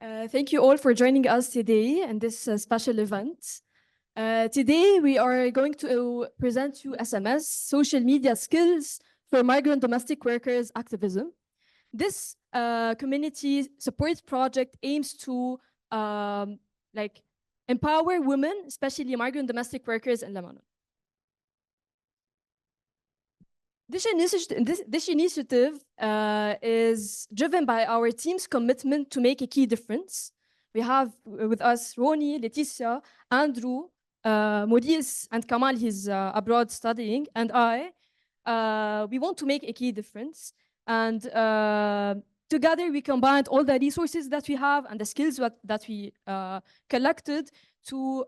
Thank you all for joining us today in this special event. Today, we are going to present you SMS, social media skills for migrant domestic workers activism. This community support project aims to empower women, especially migrant domestic workers in Lebanon. This initiative is driven by our team's commitment to make a key difference. We have with us Roni, Leticia, Andrew, Maurice, and Kamal, he's abroad studying, and I. We want to make a key difference. And together we combined all the resources that we have and the skills that we collected to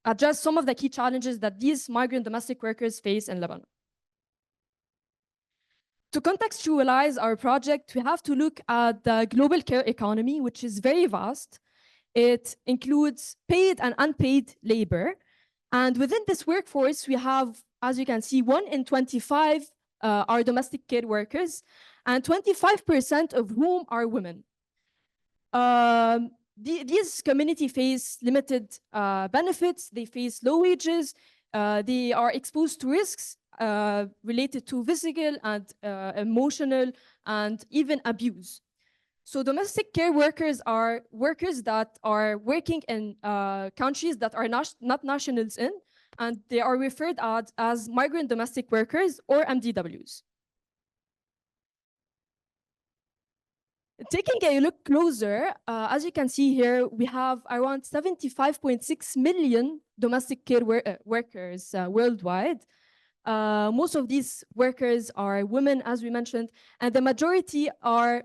address some of the key challenges that these migrant domestic workers face in Lebanon. To contextualize our project, we have to look at the global care economy, which is very vast. It includes paid and unpaid labor. And within this workforce, we have, as you can see, 1 in 25 are domestic care workers, and 25% of whom are women. These communities face limited benefits, they face low wages, they are exposed to risks related to physical and emotional and even abuse. So domestic care workers are workers that are working in countries that are not nationals in, and they are referred as migrant domestic workers or MDWs. Taking a look closer, as you can see here, we have around 75.6 million domestic care workers worldwide. Most of these workers are women, as we mentioned, and the majority are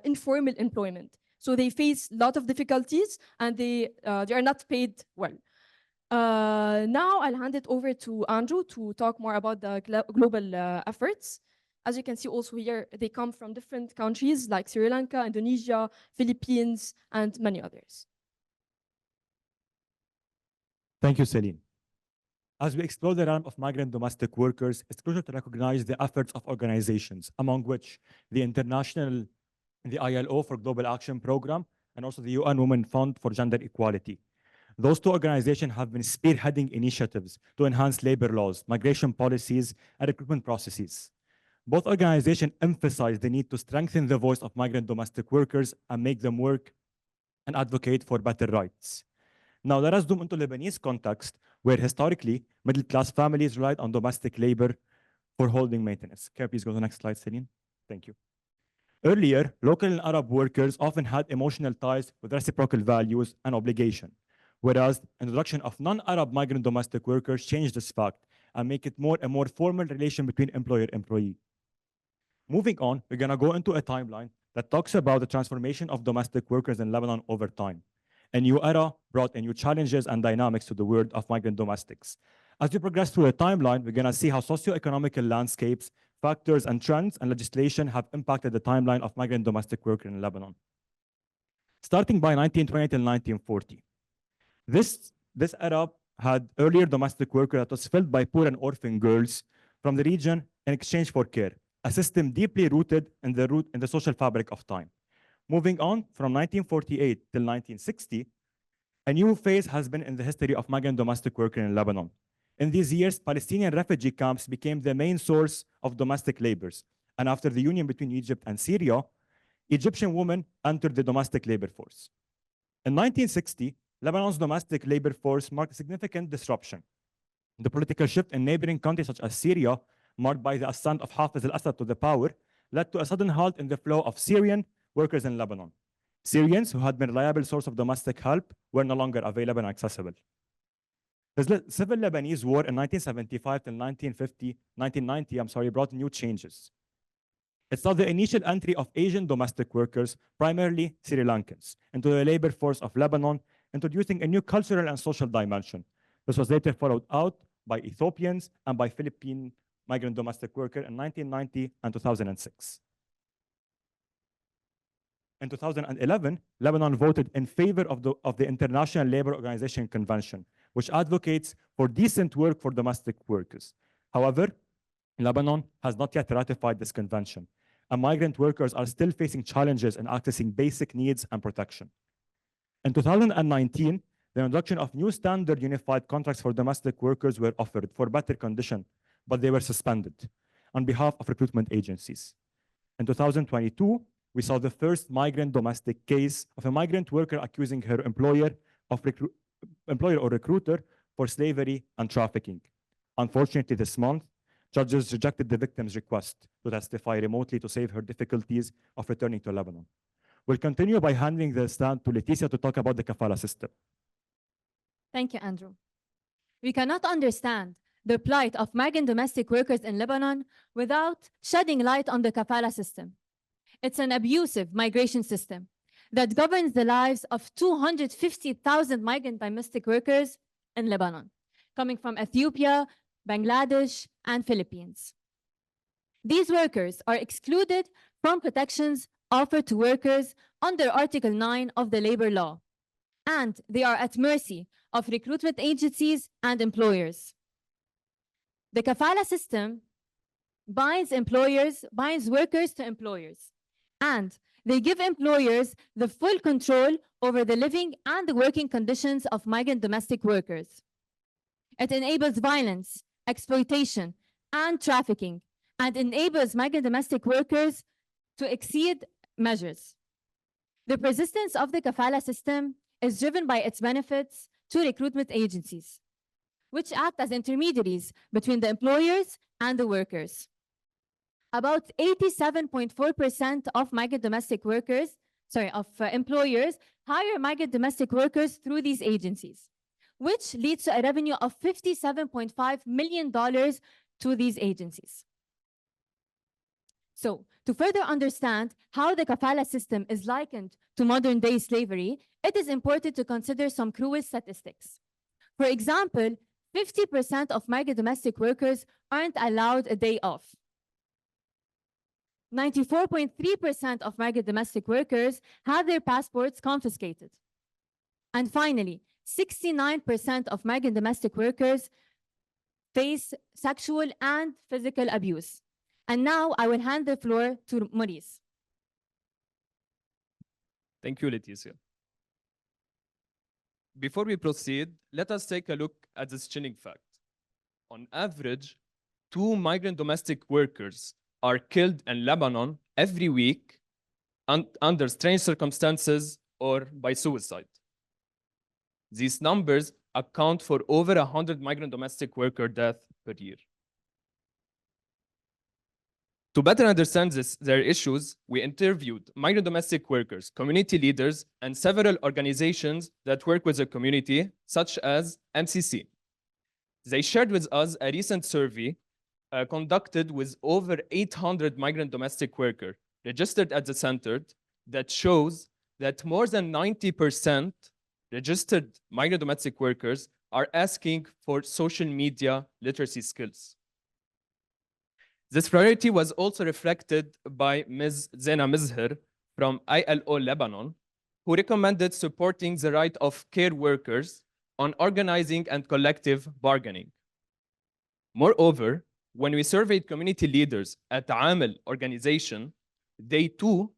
informal employment. So they face a lot of difficulties and they are not paid well. Now I'll hand it over to Andrew to talk more about the global efforts. As you can see also here, they come from different countries like Sri Lanka, Indonesia, Philippines, and many others. Thank you, Celine. As we explore the realm of migrant domestic workers, it's crucial to recognize the efforts of organizations, among which the ILO for Global Action Program, and also the UN Women Fund for Gender Equality. Those two organizations have been spearheading initiatives to enhance labor laws, migration policies, and recruitment processes. Both organizations emphasize the need to strengthen the voice of migrant domestic workers and make them work and advocate for better rights. Now, let us zoom into Lebanese context, where historically, middle-class families relied on domestic labor for holding maintenance. Can you please go to the next slide, Celine? Thank you. Earlier, local and Arab workers often had emotional ties with reciprocal values and obligation, whereas introduction of non-Arab migrant domestic workers changed this fact and make it a more formal relation between employer-employee. Moving on, we're gonna go into a timeline that talks about the transformation of domestic workers in Lebanon over time. A new era brought in new challenges and dynamics to the world of migrant domestics. As we progress through the timeline, we're gonna see how socio-economical landscapes, factors, and trends and legislation have impacted the timeline of migrant domestic workers in Lebanon. Starting by 1920 till 1940. This era had earlier domestic work that was filled by poor and orphan girls from the region in exchange for care, a system deeply rooted in the social fabric of time. Moving on from 1948 till 1960, a new phase has been in the history of migrant domestic workers in Lebanon. In these years, Palestinian refugee camps became the main source of domestic labors. And after the union between Egypt and Syria, Egyptian women entered the domestic labor force. In 1960, Lebanon's domestic labor force marked a significant disruption. The political shift in neighboring countries such as Syria, marked by the ascent of Hafiz al-Assad to the power, led to a sudden halt in the flow of Syrian workers in Lebanon. Syrians who had been a reliable source of domestic help were no longer available and accessible. The Civil Lebanese War in 1975 to 1990 brought new changes. It saw the initial entry of Asian domestic workers, primarily Sri Lankans, into the labor force of Lebanon, introducing a new cultural and social dimension. This was later followed out by Ethiopians and by Philippine migrant domestic workers in 1990 and 2006. In 2011, Lebanon voted in favor of the International Labour Organization Convention, which advocates for decent work for domestic workers. However, Lebanon has not yet ratified this convention. and migrant workers are still facing challenges in accessing basic needs and protection. In 2019, the introduction of new standard unified contracts for domestic workers were offered for better condition, but they were suspended on behalf of recruitment agencies. In 2022, we saw the first migrant domestic case of a migrant worker accusing her employer or recruiter for slavery and trafficking. Unfortunately, this month, judges rejected the victim's request to testify remotely to save her difficulties of returning to Lebanon. We'll continue by handing the stand to Leticia to talk about the kafala system. Thank you, Andrew. We cannot understand the plight of migrant domestic workers in Lebanon without shedding light on the kafala system. It's an abusive migration system that governs the lives of 250,000 migrant domestic workers in Lebanon, coming from Ethiopia, Bangladesh, and Philippines. These workers are excluded from protections offered to workers under Article 9 of the labor law, and they are at mercy of recruitment agencies and employers. The kafala system binds workers to employers, and they give employers the full control over the living and the working conditions of migrant domestic workers. It enables violence, exploitation, and trafficking, and enables migrant domestic workers to exceed measures. The persistence of the kafala system is driven by its benefits to recruitment agencies, which act as intermediaries between the employers and the workers. About 87.4% of migrant domestic workers, employers hire migrant domestic workers through these agencies, which leads to a revenue of $57.5 million to these agencies. So, to further understand how the kafala system is likened to modern-day slavery, it is important to consider some cruel statistics. For example, 50% of migrant domestic workers aren't allowed a day off. 94.3% of migrant domestic workers have their passports confiscated. And finally, 69% of migrant domestic workers face sexual and physical abuse. And now I will hand the floor to Maurice. Thank you, Leticia. Before we proceed, let us take a look at this chilling fact. On average, 2 migrant domestic workers are killed in Lebanon every week under strange circumstances or by suicide. These numbers account for over 100 migrant domestic worker deaths per year. To better understand their issues, we interviewed migrant domestic workers, community leaders, and several organizations that work with the community, such as MCC. They shared with us a recent survey conducted with over 800 migrant domestic workers registered at the center that shows that more than 90% registered migrant domestic workers are asking for social media literacy skills. This priority was also reflected by Ms. Zena Mizher from ILO Lebanon, who recommended supporting the right of care workers on organizing and collective bargaining. Moreover, when we surveyed community leaders at the AML organization, they too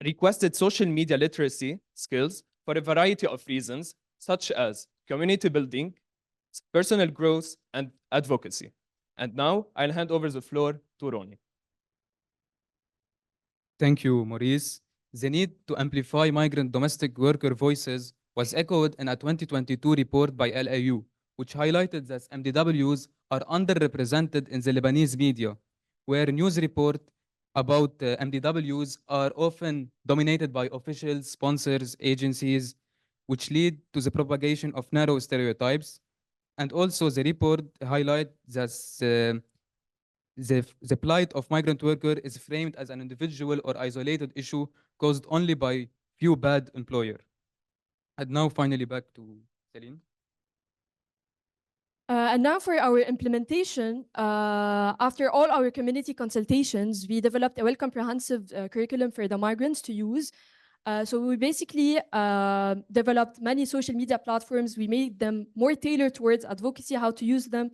requested social media literacy skills for a variety of reasons, such as community building, personal growth, and advocacy. And now I'll hand over the floor to Roni. Thank you, Maurice. The need to amplify migrant domestic worker voices was echoed in a 2022 report by LAU, which highlighted that MDWs are underrepresented in the Lebanese media, where news reports about MDWs are often dominated by officials, sponsors, agencies, which lead to the propagation of narrow stereotypes. And also the report highlights that the plight of migrant worker is framed as an individual or isolated issue caused only by few bad employers. And now finally back to Celine. And now for our implementation, after all our community consultations, we developed a well-comprehensive curriculum for the migrants to use. So we basically developed many social media platforms. We made them more tailored towards advocacy, how to use them.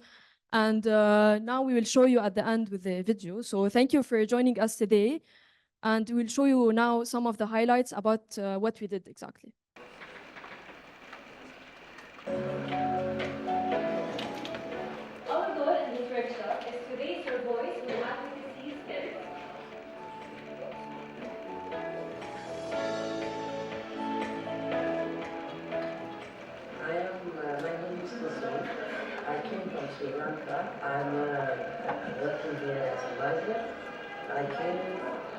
And now we will show you at the end with the video. So thank you for joining us today. And we'll show you now some of the highlights about what we did exactly. Our goal in this workshop is to raise your voice with advocacy skills. My name is Hussein. I came from Sri Lanka. I'm working here as a migrant. I came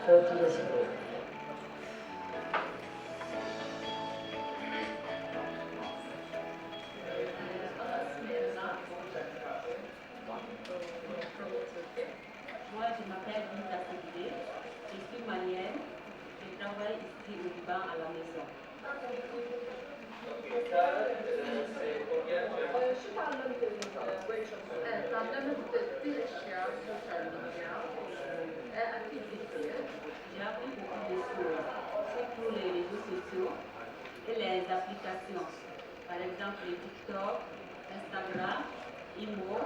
40 years ago. Moi, je m'appelle Bana Bashour. Je suis malienne. Je travaille ici au Liban à la maison. J'ai appris beaucoup de choses, surtout les réseaux sociaux et les applications. Par exemple, les TikTok, Instagram, Imo,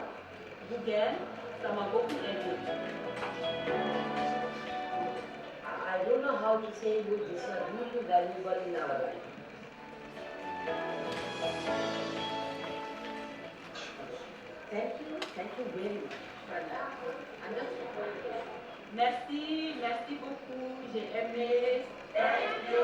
Google, ça m'a beaucoup aidé. I don't know how to say it, these are really valuable in our life. Thank you very much. Merci, merci beaucoup, j'ai aimé. Thank you,